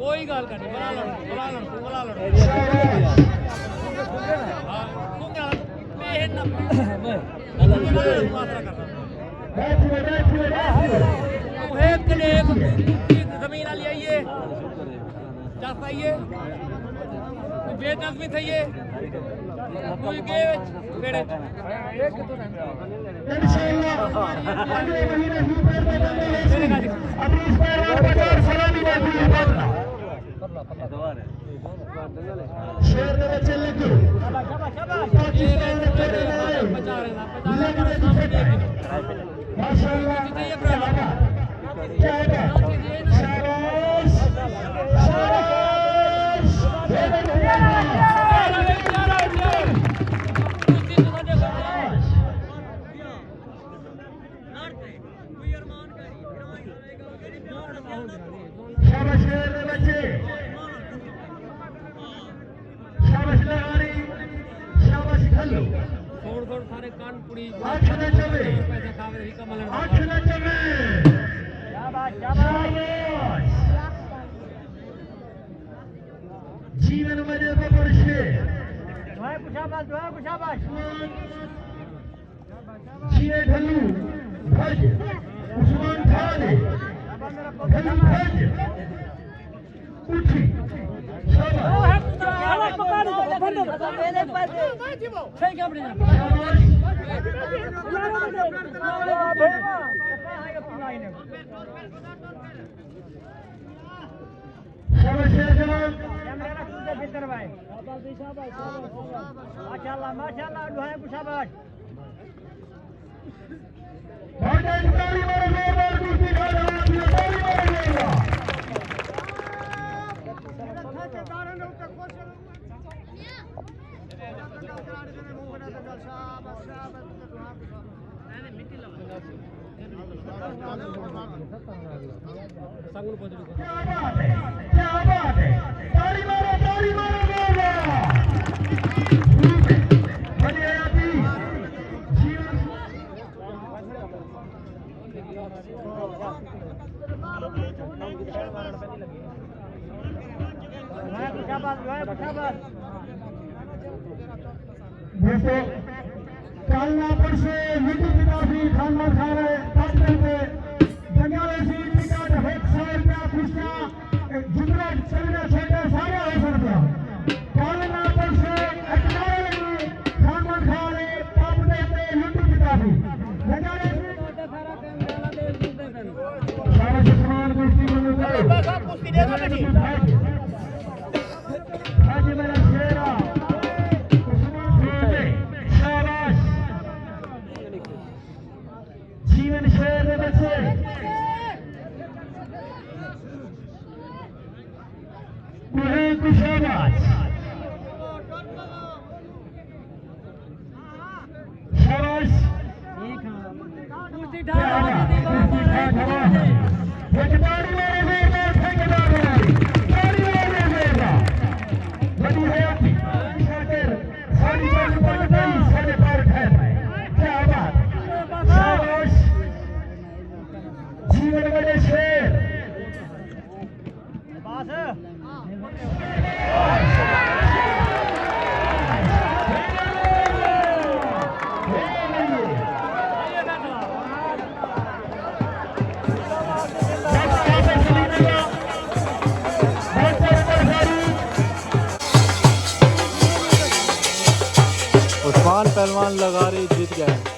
कोई गल कर नहीं बना लो जमीन वाली आइए जस आइए बेनज़मी थी कोई के बेड़े इंशाअल्लाह अगले महीने सुपर में अभी इस बार सलामी बाकी है शेर के बच्चे लगे पाकिस्तान ने करे माशाअल्लाह क्या है शाबाश शाबाश शेर के बच्चे शाबाश लहारी शाबाश खल्लू थोड़ सारे कान पुड़ी आठ न चले पैसा खावे ही कमल 8 न चले शाबाश जीवन मजे बबर शेर दुआ शाबाश जिए ढल्लू भज उस्मान खान ढल्लू भज उठी माशाल्लाह माशाल्लाह दुआ शाबाश ताली मारो जोरदार कुश्ती खा रहा है ताली मारो जोरदार क्या बात है ताली मारो जोरदार बड़ी हयाती जीवन दोस्तों कल परसों यूट्यूब की काफी खानदान खा रहे पार्टनर पे जंगाले से टिकट 100 रुपया खुशियां जितना चलना छोटे सारे हो सकते हैं कल ना परसों अखबार लगी खानदान खा रहे पार्टनर पे यूट्यूब की काफी जंगाले से सारा सुमान कुश्ती में सब कुश्ती देखो नहीं आज मेरा शेरा जीवन शेर के बच्चे शाबाश शाबाश जीवन बड़े शेर उस्मान पहलवान लगारी जीत गए।